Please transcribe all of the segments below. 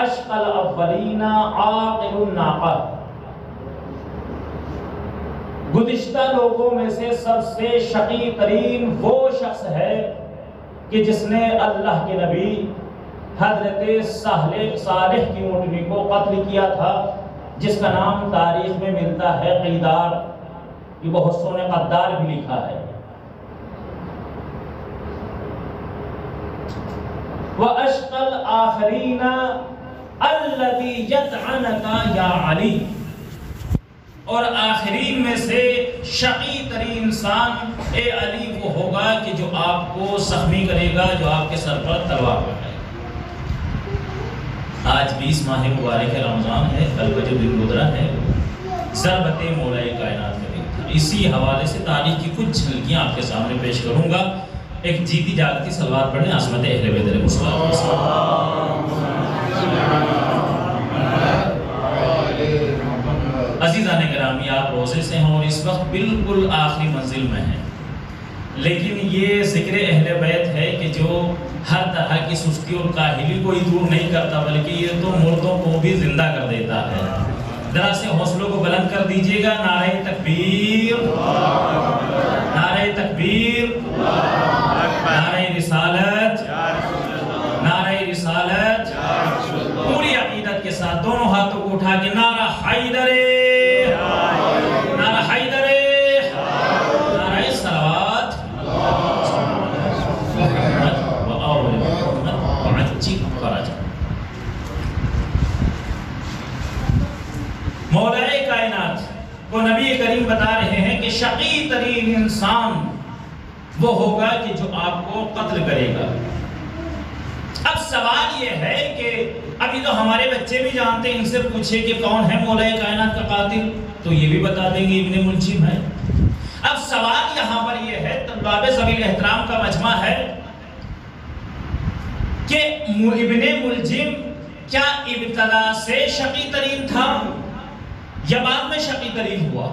اشقى الاولین عاقل الناقہ، گزشتہ لوگوں میں سے سب سے شقی ترین وہ شخص ہے کہ جس نے اللہ کے نبی حضرت صالح کی اونٹنی کو قتل کیا تھا، جس کا نام تاریخ میں ملتا ہے قیدار۔ یہ بہت سونے قدار بھی لکھا ہے۔ وَأَشْقَى الْآخَرِينَ الَّذِي يَطْعَنُكَ يَا عَلِي، اور آخرین میں سے شقی ترین انسان اے علی وہ ہوگا کہ جو آپ کو زخمی کرے گا، جو آپ کے سر پر تلوار اٹھائے۔ آج 20 ماہ مبارک رمضان ہے، کل کا جو دن گزرا ہے ضربت مولا کائنات کا دن تھا۔ اسی حوالے سے تاریخ کی کچھ جھلکیاں آپ کے سامنے پیش کروں گا۔ ایک جیتی جاگتی صلوات پڑھیں عصمت اہل بیت علیہ السلام۔ عزیزان گرامی، آپ روزے سے ہیں اور اس وقت بالکل آخری منزل میں ہیں، لیکن یہ ذکر اہل بیت ہے کہ جو ہر طرح کی سستی اور کاہلی کو ہی دور نہیں کرتا، بلکہ یہ تو مردوں کو بھی زندہ کر دیتا ہے۔ ذرا سے حوصلوں کو بلند کر دیجئے گا، نعرہ تکبیر، نعرہ تکبیر، نعرہ رسالت، نعرہ رسالت، پوری عقیدت کے ساتھ دونوں ہاتھوں کو اٹھا کے نعرہ حیدر، نعرہ حیدر، نعرہ صلوات، مولا کائنات کو نبی کریم بتا رہے ہیں کہ شقی ترین انسان وہ ہوگا کہ جو آپ کو قتل کرے گا۔ اب سوال یہ ہے کہ ابھی تو ہمارے بچے بھی جانتے ہیں، ان سے پوچھے کہ کون ہے مولا کائنات کا قاتل، تو یہ بھی بتا دیں گے ابن ملجم ہے۔ اب سوال یہاں پر یہ ہے، طلاب ذوی احترام کا مجمع ہے، کہ ابن ملجم کیا ابتدا سے شقی ترین تھا یا بعد میں شقی ترین ہوا؟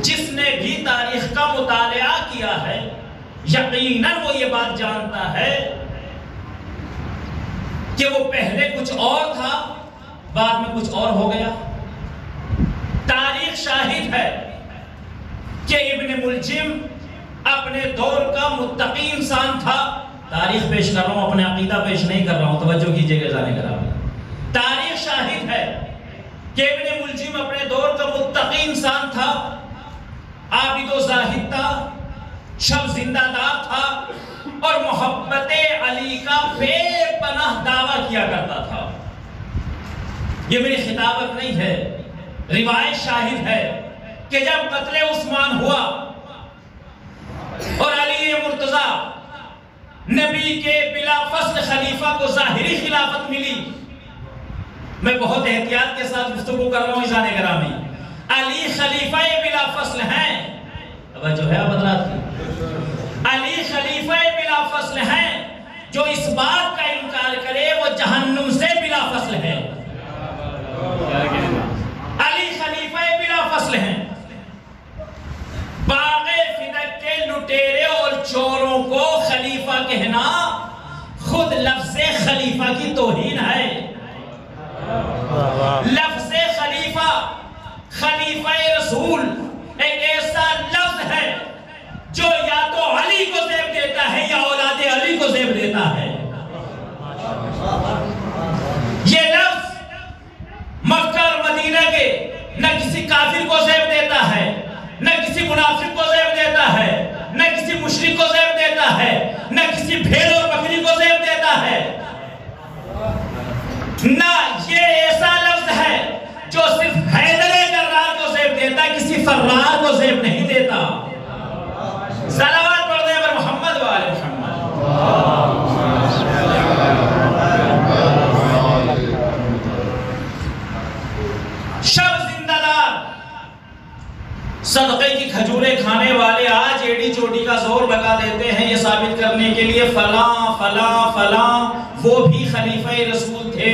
جس نے بھی تاریخ کا مطالعہ کیا ہے یقیناً وہ یہ بات جانتا ہے کہ وہ پہلے کچھ اور تھا، بعد میں کچھ اور ہو گیا۔ تاریخ شاہد ہے کہ ابن ملجم اپنے دور کا متقی انسان تھا۔ تاریخ پیش کر رہا ہوں، اپنے عقیدہ پیش نہیں کر رہا ہوں، توجہ کیجئے گا جانے گرامی۔ تاریخ شاہد ہے کہ ابن ملجم اپنے دور کا متقی انسان تھا، عابد و زاہد تھا، شب زندہ دار تھا، اور محبت علی کا بے پناہ دعویٰ کیا کرتا تھا۔ یہ میری خطابت نہیں ہے، روایت شاہد ہے کہ جب قتل عثمان ہوا اور علی مرتضیٰ نبی کے بلا فصل خلیفہ کو ظاہری خلافت ملی، میں بہت احتیاط کے ساتھ گفتگو کر رہا ہوں عزیزان گرامی، علی خلیفہ بلا فصل ہیں، توجہ ہے حضرات کی، علی خلیفہ بلا فصل ہیں، جو اس بات کا انکار کرے وہ جہنم سے بلا فصل ہے۔ علی خلیفہ بلا فصل ہیں، باغ فدق کے لٹیرے اور چوروں کو خلیفہ کہنا خود لفظ خلیفہ کی توہین ہے۔ لفظ خلیفہ، خلیفہ رسول ایک ایسا لفظ ہے جو یا تو علی کو زیب دیتا ہے یا اولاد علی کو زیب دیتا ہے۔ یہ لفظ مکہ اور مدینہ کے نہ کسی کافر کو زیب دیتا ہے، نہ کسی منافق کو زیب دیتا ہے، نہ کسی مشرک کو زیب دیتا ہے، نہ کسی بھیڑ اور بکری کو زیب دیتا ہے، نہ یہ ایسا لفظ ہے جو صرف حیدر کرار کو زیب دیتا، کسی فرار کو زیب نہیں دیتا۔ صلوات پڑھ دیں پر محمد و آل محمد۔ شب زندہ دار، صدقے کی کھجورے کھانے والے آج ایڈی چوٹی کا زور لگا دیتے ہیں یہ ثابت کرنے کے لیے فلاں فلاں فلاں وہ بھی خلیفہ رسول تھے۔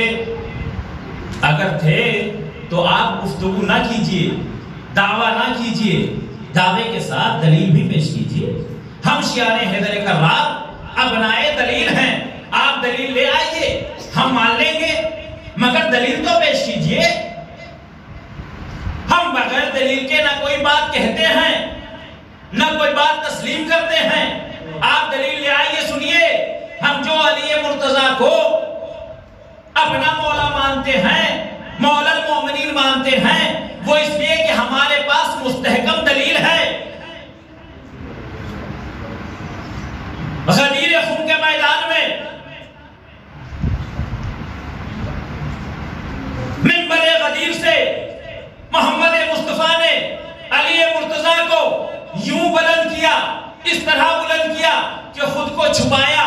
اگر تھے تو آپ گفتگو نہ کیجئے، دعویٰ نہ کیجئے، دعوے کے ساتھ دلیل بھی پیش کیجئے۔ ہم شیعان حیدر کرار ابنائے دلیل ہیں، آپ دلیل لے آئیے، ہم مان لیں گے۔ دلیل تو پیش کیجئے. ہم بغیر دلیل کے نہ کوئی بات کہتے ہیں نہ کوئی بات تسلیم کرتے ہیں. آپ دلیل لے آئیے, سنیے. ہم جو علی مرتضیٰ کو اپنا مولا مانتے ہیں, مولا المومنین مانتے ہیں, وہ اس لیے کہ ہمارے پاس مستحکم دلیل ہے. غدیر خون کے میدان میں منبر غدیر سے محمد مصطفیٰ نے علی مرتضیٰ کو یوں بلند کیا, اس طرح بلند کیا کہ خود کو چھپایا,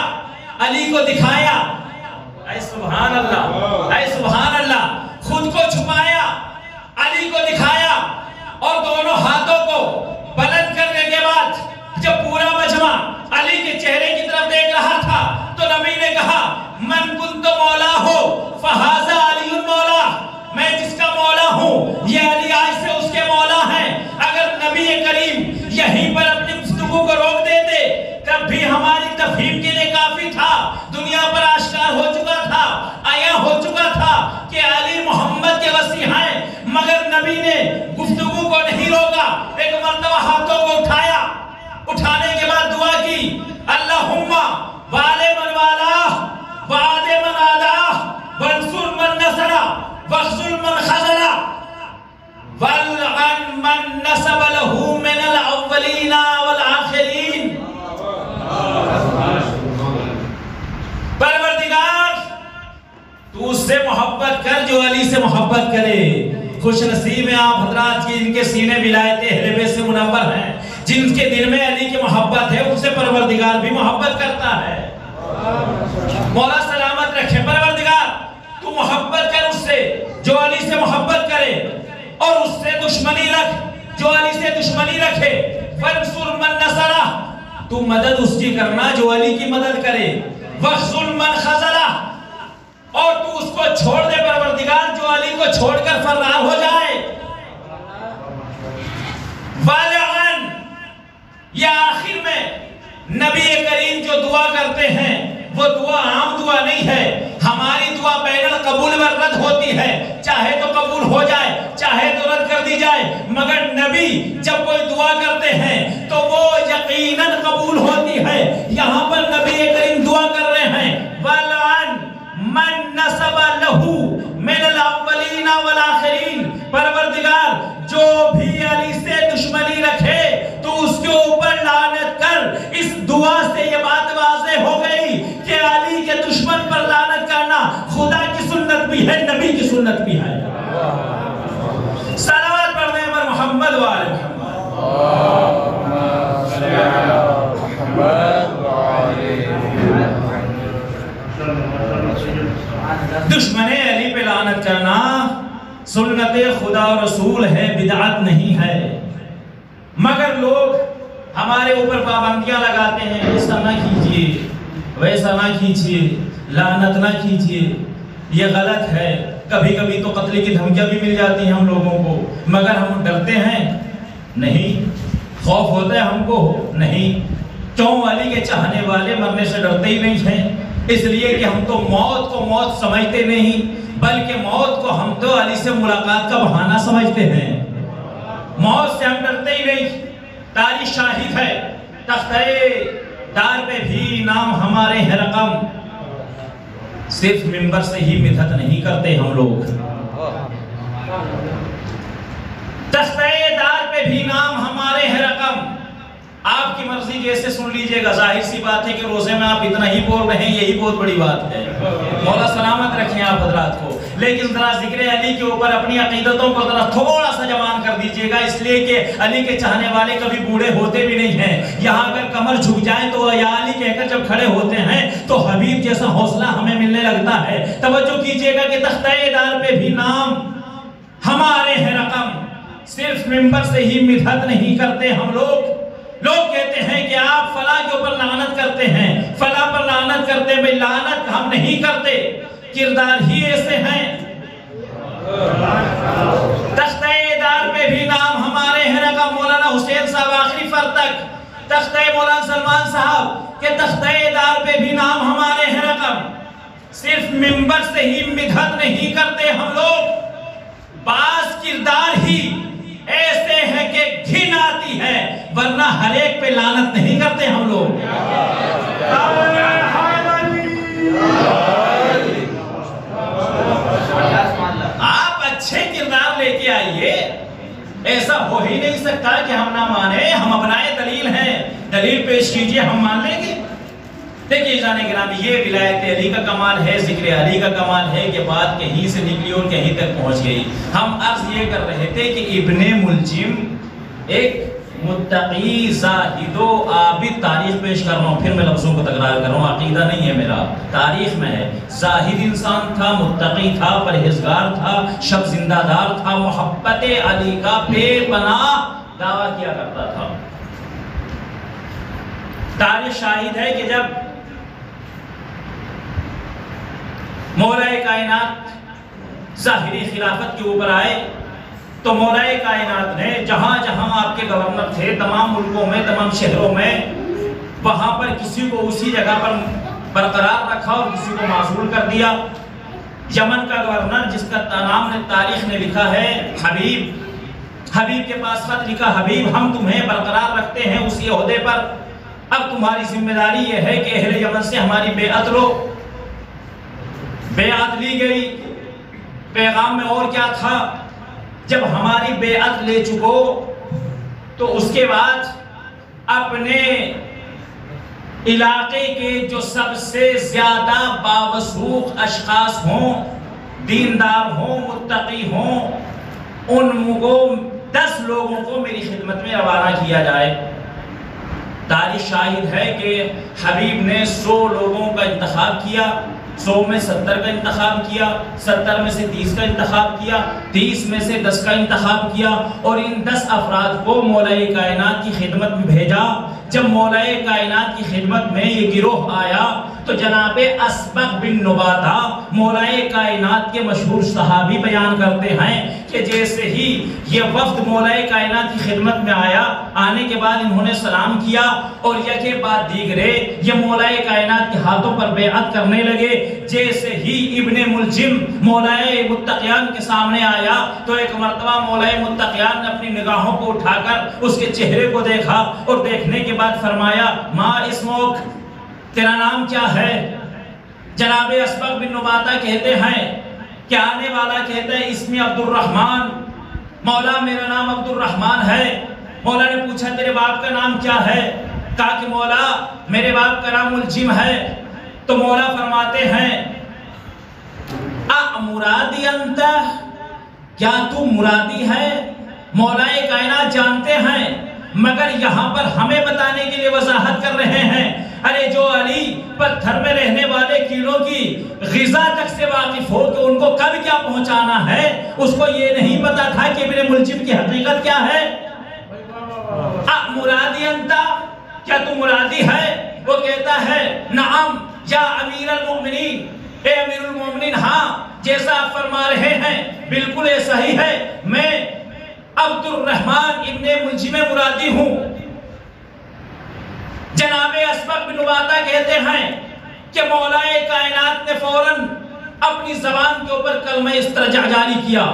علی کو دکھایا. اے سبحان اللہ, اے سبحان اللہ. خود کو چھپایا, علی کو دکھایا, اور دونوں ہاتھوں کو بلند کرنے کے بعد جب پورا مجمع علی کے چہرے کی طرف دیکھ رہا تھا تو نبی نے کہا من کنت مولا ہو فہذا علی مولا. میں جس کا مولا ہوں یہ علی آج سے اس کے مولا ہیں. اگر نبی کریم یہیں پر اپنی گفتگو کو روک دیتے تب بھی ہماری تفہیم کے لیے کافی تھا. دنیا پر آشکار ہو چکا تھا, عیاں ہو چکا تھا کہ علی محمد کے وصی ہیں. مگر نبی نے گفتگو کو نہیں روکا, ایک مرتبہ ہاتھوں کو اٹھایا, اٹھانے کے بعد دعا کی اللہم والے من والا وعاد من آدہ وانصر من نصرہ واخذل من خذلہ والعن من نسب له من الاولین والآخرین. پروردگار تو اس سے محبت کر جو علی سے محبت کرے. خوش نصیب ہیں آپ حضرات کی ان کے سینے ولایت اہل بیت سے منور ہیں, جن کے دل میں علی کی محبت ہے ان سے پروردگار بھی محبت کرتا ہے. مولا سلامت رکھے. پروردگار تو محبت کر اس سے جو علی سے محبت کرے, اور اس سے دشمنی رکھ جو علی سے دشمنی رکھے. فانصر من نصرہ, تو مدد اس کی کرنا جو علی کی مدد کرے. واخذل من خذلہ, اور تو اس کو چھوڑ دے پروردگار جو علی کو چھوڑ کر فرار ہو جائے. والعن, یا آخر میں نبی کریم جو دعا کرتے ہیں وہ دعا عام دعا نہیں ہے. ہماری دعا بین القبول و رد ہوتی ہے, چاہے تو قبول ہو جائے چاہے تو رد کر دی جائے. مگر نبی جب کوئی دعا کرتے ہیں تو وہ یقیناً قبول ہوتی ہے. یہاں پر نبی کریم دعا کر رہے ہیں والعن من نسب له من الاولین والآخرین. پروردگار جو بھی علی سے دشمنی رکھے تو اس کے اوپر لعنت کر. اس دعا سے یہ بات واضح ہو گئی کہ علی کے دشمن پر لعنت کرنا خدا کی سنت بھی ہے, نبی کی سنت بھی ہے. صلوات پڑھنے پر محمد و آل دشمن علی پہ لعنت کرنا سنت خدا و رسول ہے, بدعت نہیں ہے. مگر لوگ ہمارے اوپر پابندیاں لگاتے ہیں, ایسا نہ کیجئے ویسا نہ کیجئے, لعنت نہ کیجئے, یہ غلط ہے. کبھی کبھی تو قتل کی دھمکیاں بھی مل جاتی ہیں ہم لوگوں کو, مگر ہم ڈرتے ہیں نہیں, خوف ہوتا ہے ہم کو نہیں. کیوں؟ علی کے چاہنے والے مرنے سے ڈرتے ہی نہیں ہیں, اس لیے کہ ہم تو موت کو موت سمجھتے نہیں, بلکہ موت کو ہم تو علی سے ملاقات کا بہانہ سمجھتے ہیں. موت سے ہم ڈرتے ہی نہیں. تاریخ شاہد ہے, تختہ دار پہ بھی نام ہمارے ہے رقم. صرف منبر سے ہی مدحت نہیں کرتے ہم لوگ, تختہ دار پہ بھی نام ہمارے ہے رقم. آپ کی مرضی جیسے سن لیجئے گا. ظاہر سی بات ہے کہ روزے میں آپ اتنا ہی بول رہے ہیں, یہی بہت بڑی بات ہے. مولا سلامت رکھیں آپ حضرات کو. لیکن ذرا ذکر علی کے اوپر اپنی عقیدتوں کو ذرا تھوڑا سا جوان کر دیجئے گا, اس لیے کہ علی کے چاہنے والے کبھی بوڑھے ہوتے بھی نہیں ہیں. یہاں اگر کمر جھک جائیں تو یا علی کہہ کر جب کھڑے ہوتے ہیں تو حبیب جیسا حوصلہ ہمیں ملنے لگتا ہے. توجہ کیجئے گا کہ تختہ دار پہ بھی نام ہمارے ہیں رقم. صرف منبر سے ہی مدحت نہیں کرتے ہم لوگ. لوگ کہتے ہیں کہ آپ فلاں کے اوپر لعنت کرتے ہیں, فلاں پر لعنت کرتے ہیں. بھئی لعنت ہم نہیں کرتے, کردار ہی ایسے ہیں. تختہ دار پہ بھی نام ہمارے ہیں رقم. مولانا حسین صاحب آخری فرد تک, تختہ مولانا سلمان صاحب کہ تختہ دار پہ بھی نام ہمارے ہیں رقم. صرف ممبر سے ہی مدحت نہیں کرتے ہم لوگ، بعض کردار ہی ایسے ہیں کہ گھن آتی ہے، ورنہ ہر ایک پہ لعنت نہیں کرتے ہم لوگ۔ آپ اچھے کردار لے کے آئیے، ایسا ہو ہی نہیں سکتا کہ ہم نہ مانیں، ہم اپنائے دلیل ہیں، دلیل پیش کیجئے، ہم مان لیں گے۔ دیکھیے جانے گرامی، یہ ولایت علی کا کمال ہے، ذکر علی کا کمال ہے کہ بات کہیں سے نکلی اور کہیں تک پہنچ گئی۔ ہم عرض یہ کر رہے تھے کہ ابن ملجم ایک متقی زاہد و عابد، تاریخ پیش کر رہا ہوں، پھر میں لفظوں کو تکرار کر رہا ہوں، عقیدہ نہیں ہے میرا، تاریخ میں ہے۔ زاہد انسان تھا، متقی تھا، پرہیزگار تھا، شب زندہ دار تھا، محبت علی کا بے پناہ دعویٰ کیا کرتا تھا۔ تاریخ شاہد ہے کہ جب مولا کائنات ظاہری خلافت کے اوپر آئے تو مولا کائنات نے جہاں جہاں آپ کے گورنر تھے، تمام ملکوں میں، تمام شہروں میں، وہاں پر کسی کو اسی جگہ پر برقرار رکھا اور کسی کو معزول کر دیا۔ یمن کا گورنر جس کا نام تاریخ نے لکھا ہے حبیب کے پاس خط لکھا، حبیب ہم تمہیں برقرار رکھتے ہیں اسی عہدے پر، اب تمہاری ذمہ داری یہ ہے کہ اہل یمن سے ہماری بیعت لو۔ بیعت لی گئی، پیغام میں اور کیا تھا، جب ہماری بیعت لے چکو تو اس کے بعد اپنے علاقے کے جو سب سے زیادہ باوثوق اشخاص ہوں، دیندار ہوں، متقی ہوں، ان کو 10 لوگوں کو میری خدمت میں روانہ کیا جائے۔ تاریخ شاہد ہے کہ حبیب نے 100 لوگوں کا انتخاب کیا، 100 میں 70 کا انتخاب کیا، 70 میں سے 30 کا انتخاب کیا، 30 میں سے 10 کا انتخاب کیا، اور ان 10 افراد کو مولا کائنات کی خدمت میں بھیجا۔ جب مولا کائنات کی خدمت میں یہ گروہ آیا تو جناب اسبغ بن نباتہ مولا کائنات کے مشہور صحابی بیان کرتے ہیں کہ جیسے ہی یہ وفد مولا کائنات کی خدمت میں آیا، آنے کے بعد انہوں نے سلام کیا اور یکے بعد دیگرے یہ مولا کائنات کے ہاتھوں پر بیعت کرنے لگے۔ جیسے ہی ابن ملجم مولا متقیان کے سامنے آیا تو ایک مرتبہ مولا متقیان نے اپنی نگاہوں کو اٹھا کر اس کے چہرے کو دیکھا اور دیکھنے کے بعد فرمایا، ما اسمک، تیرا نام کیا ہے؟ جناب اسبغ بن نباتہ کہتے ہیں کہ آنے والا کہتا ہے اسمی عبد الرحمن، مولا میرا نام عبد الرحمن ہے۔ مولا نے پوچھا تیرے باپ کا نام کیا ہے؟ کہا کہ مولا میرے باپ کا نام ملجم ہے۔ تو مولا فرماتے ہیں مرادی انت، کیا تو مرادی ہے؟ مولا کائنات جانتے ہیں مگر یہاں پر ہمیں بتانے کے لیے وضاحت کر رہے ہیں، ارے جو علی پتھر میں رہنے والے کیڑوں کی غذا تک سے واقف ہو کہ ان کو کب کیا پہنچانا ہے، اس کو یہ نہیں پتا تھا کہ ابن ملجم کی حقیقت کیا ہے۔ مرادی انتا، کیا تو مرادی ہے؟ وہ کہتا ہے نعم یا امیر المؤمنین، اے امیر المؤمنین، ہاں جیسا آپ فرما رہے ہیں بالکل ایسا ہی ہے، میں عبد الرحمن ابن ملجم مرادی ہوں۔ جناب اسبغ بن نباتہ کہتے ہیں کہ مولا کائنات نے فوراً اپنی زبان کے اوپر کلمہ استرجاع جاری کیا،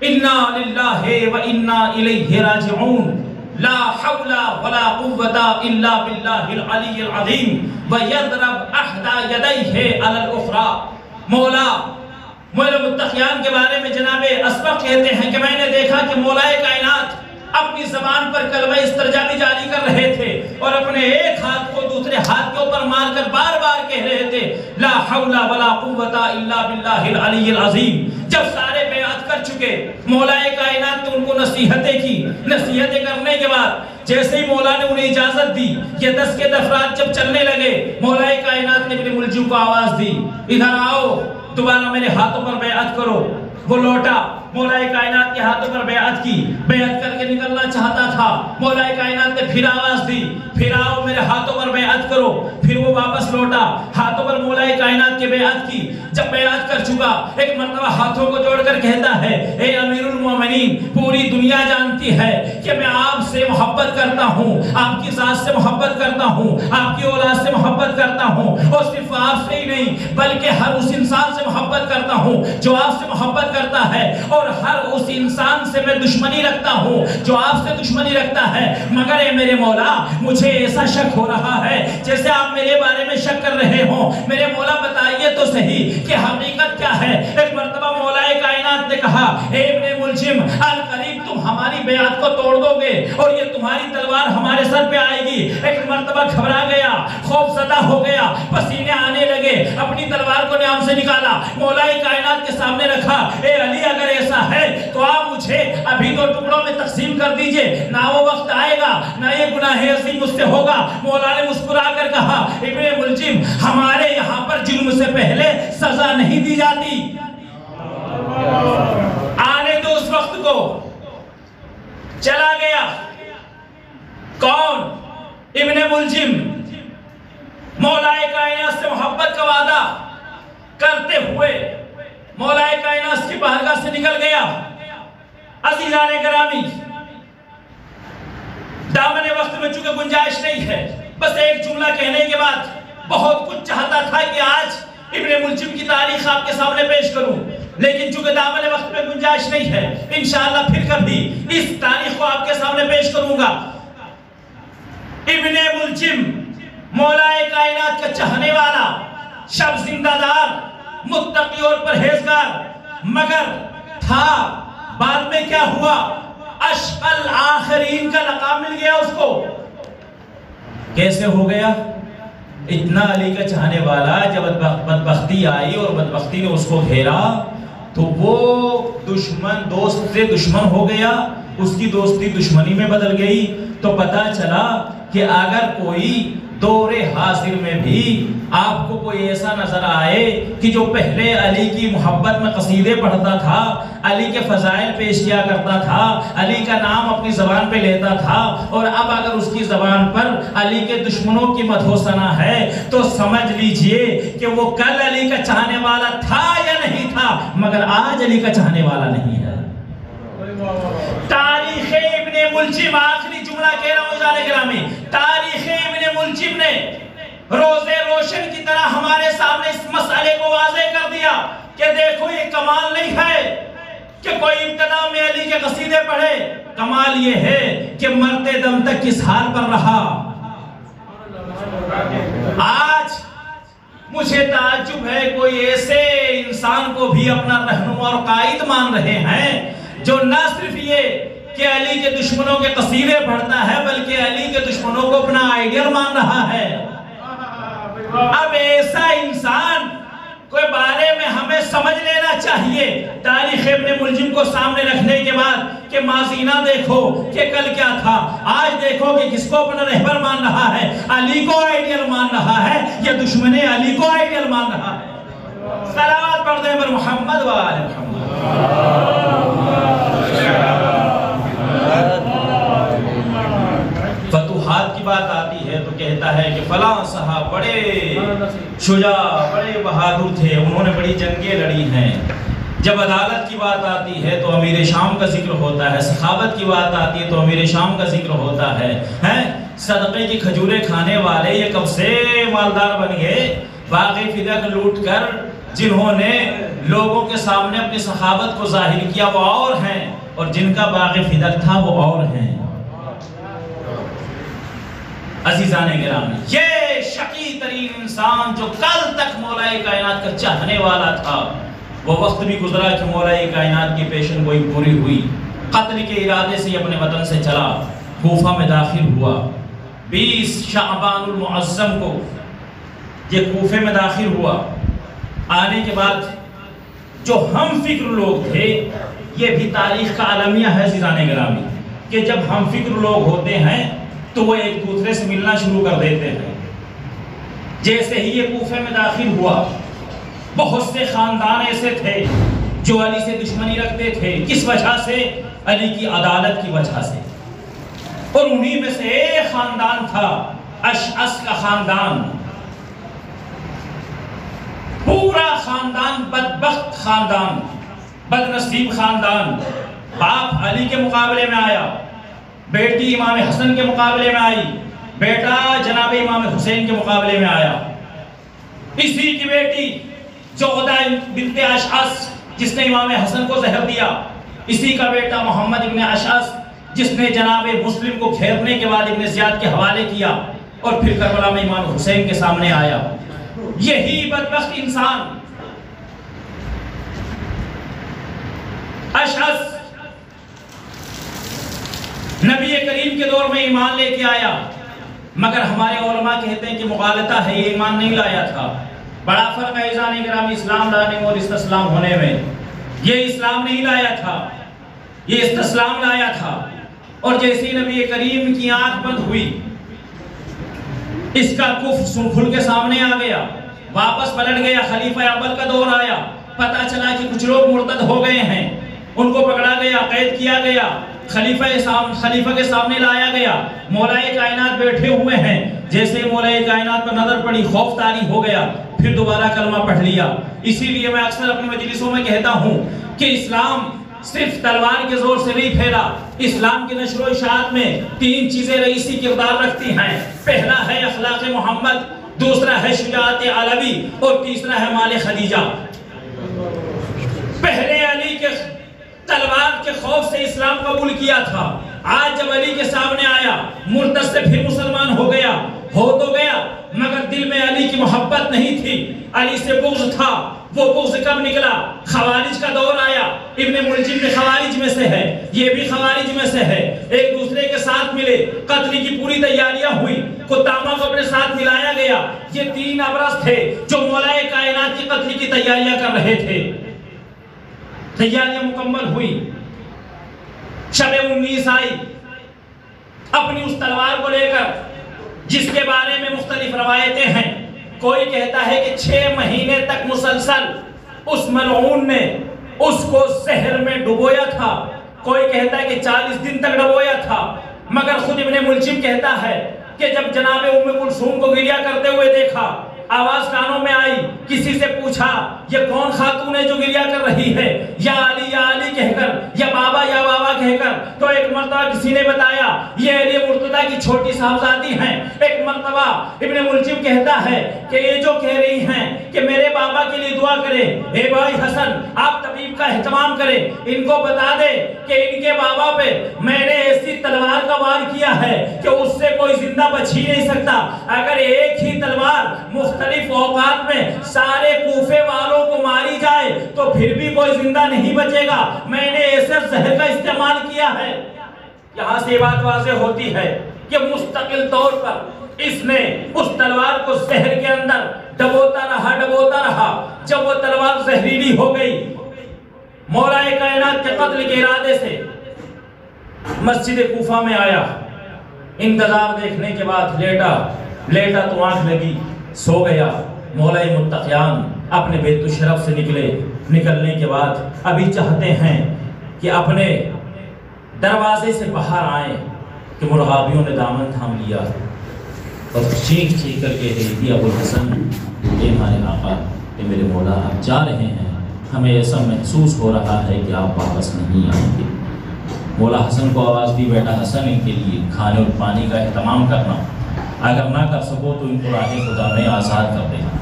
انا للہ و انا الیہ راجعون، لا حول ولا قوة الا باللہ العلی العظیم ویضرب احدى یدیہ علی الاخرى۔ مولا متقیان کے بارے میں جناب اسبغ کہتے ہیں کہ میں نے دیکھا کہ مولا کائنات اپنی زبان پر کلمہ استرجاع بھی جاری کر رہے تھے اور اپنے ایک ہاتھ کو دوسرے ہاتھ کے اوپر مار کر بار بار کہہ رہے تھے لا حول ولا قوة الا باللہ العلی العظیم۔ جب سارے بیعت کر چکے، مولا کائنات نے ان کو نصیحتیں کی، نصیحتیں کرنے کے بعد جیسے ہی مولا نے انہیں اجازت دی، یہ 10 کے افراد جب چلنے لگے، مولا کائنات نے ابن ملجم کو آواز دی، ادھر آؤ دوبارہ میرے ہاتھوں پر بیعت کرو۔ وہ لوٹا، مولا کائنات کے ہاتھوں پر بیعت کی، بیعت کر کے نکلنا چاہتا تھا، مولا کائنات نے پھر آواز دی، پھر آؤ میرے ہاتھوں پر بیعت کرو۔ پھر وہ واپس لوٹا، ہاتھوں پر مولا کائنات کے بیعت کی، جب بیعت کر چکا ایک مرتبہ ہاتھوں کو جوڑ کر کہتا ہے اے امیر المومنین پوری دنیا جانتی ہے کہ میں آپ سے محبت کرتا ہوں، آپ کی ذات سے محبت کرتا ہوں، آپ کی اولاد سے محبت کرتا ہوں، اور صرف آپ سے ہی نہیں بلکہ ہر اس انسان سے محبت کرتا ہوں جو آپ سے محبت کرتا ہے، اور ہر اس انسان سے میں دشمنی رکھتا ہوں جو آپ سے دشمنی رکھتا ہے، مگر اے میرے مولا مجھے ایسا شک ہو رہا ہے جیسے آپ میرے بارے میں شک کر رہے ہوں، میرے مولا بتائیے تو صحیح کہ حقیقت کیا ہے۔ ایک مرتبہ مولا کائنات نے کہا اے ابن ملجم القریب تم ہماری بیعت کو توڑ دو گے اور یہ تمہاری تلوار ہمارے سر پہ آئے گی۔ ایک مرتبہ گھبرا گیا، خوف زدہ ہو گیا، پسینے آنے لگے، اپنی تلوار کو نیام سے نکالا، مولا کائنات کے سامنے رکھا، اے علی اگر ایسا ہے تو آپ مجھے ابھی دو ٹکڑوں میں تقسیم کر دیجئے، نہ وہ وقت آئے گا نہ یہ گناہ عظیم مجھ سے ہوگا۔ مولا نے مسکرا کر کہا ابن ملجم ہمارے یہاں پر جرم سے پہلے سزا نہیں دی جاتی، آنے دو اس وقت کو۔ چلا گیا کون؟ ابن ملجم مولا کائنات سے محبت کا وعدہ کرتے ہوئے مولا کائنات کی بارگاہ سے نکل گیا۔ عزیزان گرامی دامن وقت میں چونکہ گنجائش نہیں ہے، بس ایک جملہ کہنے کے بعد بہت کچھ چاہتا تھا کہ آج ابن ملجم کی تاریخ آپ کے سامنے پیش کروں، لیکن چونکہ دامن وقت میں گنجائش نہیں ہے، انشاءاللہ پھر کبھی اس تاریخ کو آپ کے سامنے پیش کروں گا۔ ابن ملجم مولا کائنات کا چاہنے والا، شب زندہ دار، متقی اور پرہیزگار، مگر تھا بعد میں کیا ہوا؟ اشقل آخرین کا لقب مل گیا اس کو۔ کیسے ہو گیا؟ اتنا علی کا چاہنے والا جب بدبختی آئی اور بدبختی نے اس کو گھیرا تو وہ دشمن دوست سے دشمن ہو گیا، اس کی دوستی دشمنی میں بدل گئی۔ تو پتا چلا کہ اگر کوئی دور حاضر میں بھی آپ کو کوئی ایسا نظر آئے کہ جو پہلے علی کی محبت میں قصیدے پڑھتا تھا، علی کے فضائل پیش کیا کرتا تھا، علی کا نام اپنی زبان پہ لیتا تھا، اور اب اگر اس کی زبان پر علی کے دشمنوں کی مدح و ثنا ہے تو سمجھ لیجئے کہ وہ کل علی کا چاہنے والا تھا یا نہیں تھا، مگر آج علی کا چاہنے والا نہیں ہے۔ تاریخ ابن ملجم، آخری جملہ کہہ رہا ہوں جانے گرامی، تاریخ ابن ملجم نے روزے روشن کی طرح ہمارے سامنے اس مسئلے کو واضح کر دیا کہ دیکھو یہ کمال نہیں ہے کہ کوئی ابتدا میں علی کے قصیدے پڑھے، کمال یہ ہے کہ مرتے دم تک کس حال پر رہا۔ آج مجھے تعجب ہے کوئی ایسے انسان کو بھی اپنا رہنما اور قائد مان رہے ہیں جو نہ صرف یہ کہ علی کے دشمنوں کے قصیدے پڑھتا ہے بلکہ علی کے دشمنوں کو اپنا آئیڈیل مان رہا ہے۔ اب ایسا انسان کوئی بارے میں ہمیں سمجھ لینا چاہیے تاریخ ابن ملجم کو سامنے رکھنے کے بعد کہ ماضی نہ دیکھو کہ کل کیا تھا، آج دیکھو کہ کس کو اپنا رہبر مان رہا ہے، علی کو آئیڈیل مان رہا ہے یا دشمن علی کو آئیڈیل مان رہا ہے۔ صلوات پڑھ دیں پر محمد و آل محمد۔ فتوحات کی بات آتی ہے تو کہتا ہے کہ فلاں صاحب بڑے شجاع، بڑے بہادر تھے، انہوں نے بڑی جنگیں لڑی ہیں۔ جب عدالت کی بات آتی ہے تو امیر شام کا ذکر ہوتا ہے، سخاوت کی بات آتی ہے تو امیر شام کا ذکر ہوتا ہے۔ صدقے کی کھجوریں کھانے والے یہ کب سے مالدار بن گئے؟ باغی فدق لوٹ کر جنہوں نے لوگوں کے سامنے اپنی سخاوت کو ظاہر کیا وہ اور ہیں، اور جن کا باغی فدق تھا وہ اور ہیں۔ عزیزان گرامی، یہ شقی ترین انسان جو کل تک مولا کائنات کا چاہنے والا تھا، وہ وقت بھی گزرا کہ مولا کائنات کی پیشن گوئی پوری ہوئی، قتل کے ارادے سے اپنے وطن سے چلا، کوفہ میں داخل ہوا۔ 20 شعبان المعظم کو یہ کوفے میں داخل ہوا۔ آنے کے بعد جو ہم فکر لوگ تھے، یہ بھی تاریخ کا عالمیہ ہے عزیزان گرامی، کہ جب ہم فکر لوگ ہوتے ہیں تو وہ ایک دوسرے سے ملنا شروع کر دیتے ہیں۔ جیسے ہی یہ کوفے میں داخل ہوا، بہت سے خاندان ایسے تھے جو علی سے دشمنی رکھتے تھے۔ کس وجہ سے؟ علی کی عدالت کی وجہ سے۔ اور انہی میں سے ایک خاندان تھا اشعث کا خاندان۔ پورے پورا خاندان بدبخت خاندان، بدنصیب خاندان، باپ علی کے مقابلے میں آیا، بیٹی امام حسن کے مقابلے میں آئی، بیٹا جناب امام حسین کے مقابلے میں آیا۔ اسی کی بیٹی جعدہ بنت اشعث جس نے امام حسن کو زہر دیا، اسی کا بیٹا محمد ابن اشعث جس نے جناب مسلم کو گھیرنے کے بعد ابن زیاد کے حوالے کیا اور پھر کربلا میں امام حسین کے سامنے آیا۔ یہی بدبخت انسان اشعث نبی کریم کے دور میں ایمان لے کے آیا، مگر ہمارے علماء کہتے ہیں کہ مغالطہ ہے، یہ ایمان نہیں لایا تھا۔ بڑا فرق ہے عزیزان گرامی اسلام لانے میں اور استسلام ہونے میں۔ یہ اسلام نہیں لایا تھا، یہ استسلام لایا تھا، اور جیسے ہی نبی کریم کی آنکھ بند ہوئی، اس کا کفر سن کھل کے سامنے آ گیا، واپس پلٹ گیا، خلیفہ اول کا دور آیا، پتہ چلا کہ کچھ لوگ مرتد ہو گئے ہیں، ان کو پکڑا گیا، قید کیا گیا، خلیفہ کے سامنے لایا گیا، مولائے کائنات بیٹھے ہوئے ہیں، جیسے مولائے کائنات پر نظر پڑی خوف طاری ہو گیا، پھر دوبارہ کلمہ پڑھ لیا۔ اسی لیے میں اکثر اپنی مجلسوں میں کہتا ہوں کہ اسلام صرف تلوار کے زور سے نہیں پھیلا، اسلام کی نشر و اشاعت میں 3 چیزیں رئیسی کردار رکھتی ہیں۔ پہلا ہے اخلاق محمد، دوسرا ہے شجاعت علوی، اور تیسرا ہے مال خدیجہ۔ پہلے علی کے تلوار کے خوف سے اسلام قبول کیا تھا، آج جب علی کے سامنے آیا، مرتد سے پھر مسلمان ہو گیا، ہو تو گیا، مگر دل میں علی کی محبت نہیں تھی، علی سے بغض تھا۔ وہ بغض کب نکلا؟ خوارج کا دور آیا، ابن ملجم بھی خوارج میں سے ہے، یہ بھی خوارج میں سے ہے، ایک دوسرے کے ساتھ ملے، قتل کی پوری تیاریاں ہوئی، قطامہ کو اپنے ساتھ ملایا گیا۔ یہ 3 ابرص تھے جو مولائے کائنات کی قتل کی تیاریاں کر رہے تھے۔ تیاریاں مکمل ہوئی، شب 19 آئی، اپنی اس تلوار کو لے کر جس کے بارے میں مختلف روایتیں ہیں، کوئی کہتا ہے کہ 6 مہینے تک مسلسل اس ملعون نے اس کو زہر میں ڈبویا تھا، کوئی کہتا ہے کہ 40 دن تک ڈبویا تھا، مگر خود ابن ملجم کہتا ہے کہ جب جناب ام کلثوم کو گریہ کرتے ہوئے دیکھا، آواز کانوں میں آئی، کسی سے پوچھا یہ کون خاتون ہے جو گریہ کر رہی ہے، یا علی کہہ کر، یا بابا کہہ کر، تو ایک مرتبہ کسی نے بتایا یہ علی مرتضیٰ کی چھوٹی صاحبزادی ہیں۔ ایک مرتبہ ابن ملجم کہتا ہے کہ یہ جو کہہ رہی ہیں کہ میرے بابا کے لیے دعا کرے، اے بھائی حسن آپ طبیب کا اہتمام کریں، ان کو بتا دے کہ ان کے بابا پہ میں نے ایسی تلوار کا وار کیا ہے کہ اس سے کوئی زندہ بچ ہی نہیں سکتا۔ اگر ایک ہی تلوار مختلف اوقات میں سارے کوفے والوں کو ماری جائے تو پھر بھی کوئی زندہ نہیں بچے گا، میں نے ایسے زہر کا استعمال کیا ہے۔ یہاں سے بات واضح ہوتی ہے کہ مستقل طور پر اس نے اس تلوار کو زہر کے اندر ڈبوتا رہا، جب وہ تلوار زہریلی ہو گئی، مولائے کائنات کے قتل کے ارادے سے مسجد کوفہ میں آیا، انتظار دیکھنے کے بعد لیٹا تو آنکھ لگی، سو گیا۔ مولائے متقیان اپنے بیت الشرف سے نکلنے کے بعد ابھی چاہتے ہیں کہ اپنے دروازے سے باہر آئیں کہ مرغابیوں نے دامن تھام لیا اور چیخ کر کے کہتی ابو الحسن اے ہمارے آقا، اے میرے مولا، آپ جا رہے ہیں، ہمیں ایسا محسوس ہو رہا ہے کہ آپ واپس نہیں آئیں گے۔ مولا حسن کو آواز دی، بیٹا حسن ان کے لیے کھانے اور پانی کا اہتمام کرنا، اگر نہ کر سکو تو ان کو راہ خدا میں آزاد کر دینا۔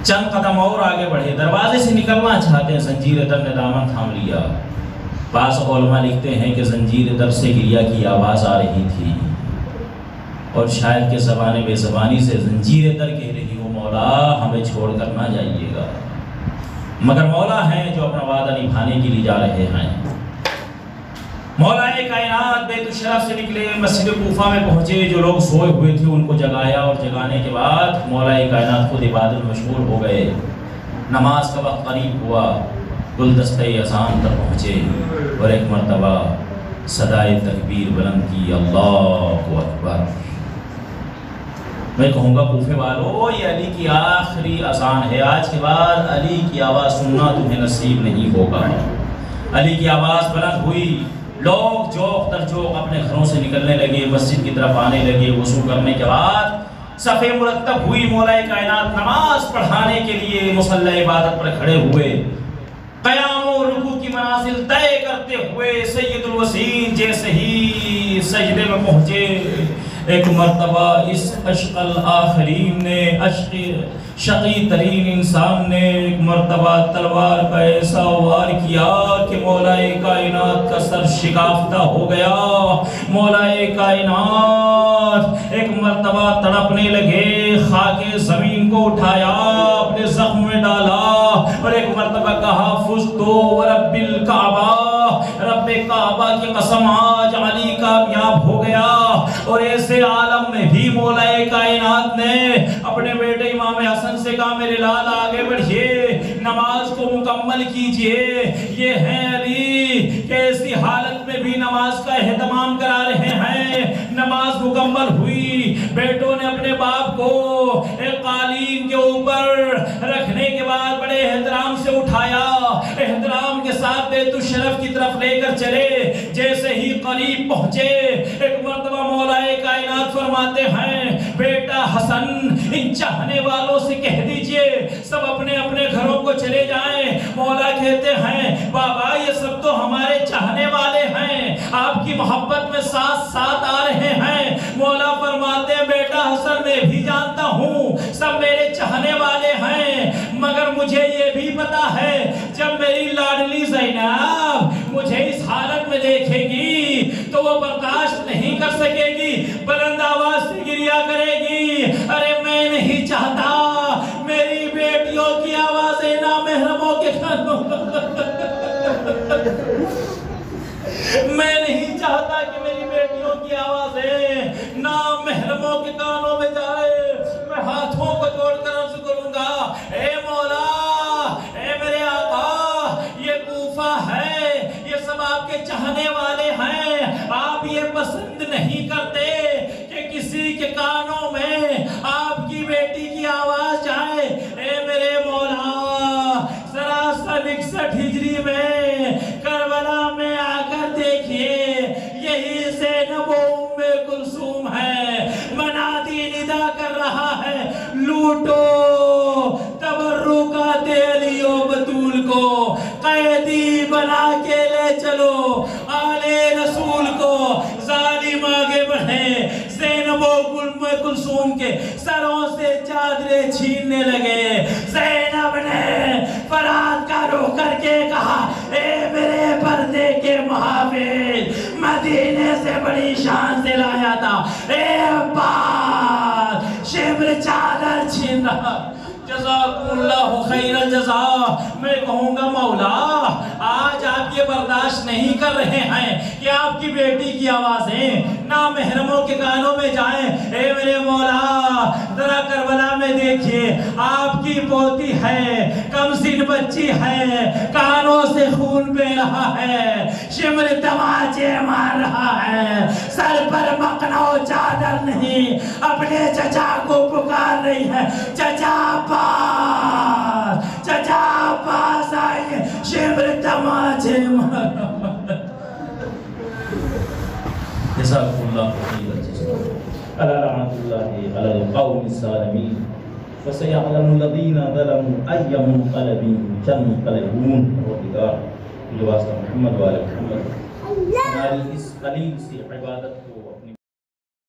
چند قدم اور آگے بڑھے، دروازے سے نکلنا چاہتے ہیں، زنجیر در نے دامن تھام لیا۔ بعض علماء لکھتے ہیں کہ زنجیر در سے گریہ کی آواز آ رہی تھی اور شاید کہ زبان بے زبانی سے زنجیر در کہہ رہی ہو مولا ہمیں چھوڑ کر نہ جائیے گا، مگر مولا ہیں جو اپنا وعدہ نبھانے کے لیے جا رہے ہیں۔ مولائے کائنات بیت الشرف سے نکلے، مسجد کوفہ میں پہنچے، جو لوگ سوئے ہوئے تھے ان کو جگایا، اور جگانے کے بعد مولائے کائنات خود عبادت مشغول ہو گئے۔ نماز کا وقت قریب ہوا، گلدستہ اذان تک پہنچے اور ایک مرتبہ صدائے تکبیر بلند کی، اللہ اکبر۔ میں کہوں گا کوفے والو یہ علی کی آخری اذان ہے، آج کے بعد علی کی آواز سننا تمہیں نصیب نہیں ہوگا۔ علی کی آواز بلند ہوئی، لوگ جوق در جوق اپنے گھروں سے نکلنے لگے، مسجد کی طرف آنے لگے۔ وضو کرنے کے بعد صفیں مرتب ہوئی، مولا کائنات نماز پڑھانے کے لیے مصلی عبادت پر کھڑے ہوئے، قیام و رکوع کی منازل طے کرتے ہوئے سید الوسیل جیسے ہی سجدے میں پہنچے، ایک مرتبہ اس عشق الآخرین نے، عشق شقی ترین انسان نے ایک مرتبہ تلوار کا ایسا وار کیا کہ مولا کائنات کا سر شکافتہ ہو گیا۔ مولا کائنات ایک مرتبہ تڑپنے لگے، خاک زمین کو اٹھایا، اپنے زخم میں ڈالا اور ایک مرتبہ کہا فزتو ورب الکعبہ، رب کعبہ کی قسم آج علی کامیاب ہو گیا۔ اور ایسے عالم میں بھی مولا کائنات نے اپنے بیٹے امام حسن سے کہا میرے لال آگے بڑھئے، نماز کو مکمل کیجئے۔ یہ ہیں علی کہ ایسی حالت میں بھی نماز کا اہتمام کرا رہے ہیں۔ نماز مکمل ہوئی، بیٹوں نے اپنے باپ کو ایک قالین کے اوپر رکھنے کے بعد بڑے احترام سے اٹھایا، احترام کے ساتھ بیت الشرف کی طرف لے کر چلے۔ جیسے ہی قریب پہنچے، ایک مرتبہ مولا کائنات فرماتے ہیں بیٹا حسن ان چاہنے والوں سے کہہ دیجئے سب اپنے اپنے گھروں کو چلے جائیں۔ مولا کہتے ہیں بابا یہ سب تو ہمارے چاہنے والے ہیں، آپ کی محبت میں ساتھ ساتھ آ رہے ہیں۔ مولا فرماتے ہیں بیٹا حسن میں بھی جانتا ہوں سب میرے چاہنے والے ہیں، مگر مجھے یہ بھی پتا ہے جب میری لاڈلی زینب مجھے اس حالت میں دیکھے گی تو وہ برداشت نہیں کر سکے گی، بلند آواز سے گریا کرے گی۔ ارے میں نہیں چاہتا میری بیٹیوں کی آوازیں نامحرموں کے کانوں میں نہیں چاہتا کہ میری بیٹیوں کی آوازیں نامحرموں کے کانوں میں جائے۔ میں ہاتھوں کو جوڑ کر عرض کروں گا اے مولا، اے میرے آقا، یہ کوفہ ہے، یہ سب آپ کے چاہنے والے ہیں، آپ یہ پسند نہیں کرتے کہ کسی کے کانوں میں آپ کی بیٹی کی آواز جائے۔ اے میرے مولا، ذرا سا 61 ہجری میں کربلا میں آ کر دیکھئے، یہی زینب و ام کلثوم ہے، منادی ندا کر رہا ہے لوٹو تبرکات علی و بطول کو، قیدی بنا کے لے چلو آل رسول کو۔ ظالم آگے بڑھے، زینب و ام کلثوم کے سروں سے چادریں چھیننے لگے۔ زینب نے فرات کا رخ کر کے کہا اے میرے پردے کے محافظ، مدینے سے بڑی شان سے لایا تھا، اے عباس شبر چادر چھین رہا۔ جزاکم اللہ خیر الجزا۔ میں کہوں گا مولا آج آپ یہ برداشت نہیں کر رہے ہیں کہ آپ کی بیٹی کی آوازیں نامحرموں کے کانوں میں جائیں۔ اے میرے مولا ذرا کربلا میں دیکھیے، آپ کی پوتی ہے، کم سن بچی ہے، کانوں سے خون بہ رہا ہے، شمر تماچے مار رہا ہے، سر پر مقنع و چادر نہیں، اپنے چچا کو پکار رہی ہے چچا پاس، چچا پاس آئیے، شمر تماچے مار رہا ہے۔ جزاکم اللہ خیر الجزا۔ الا رحمت اللہ علی القوم الظالمین فسيعلم الذين ظلموا أي منقلب ينقلبون۔ اور واسطہ محمد و آل محمد ہماری اس قلیل سی عبادت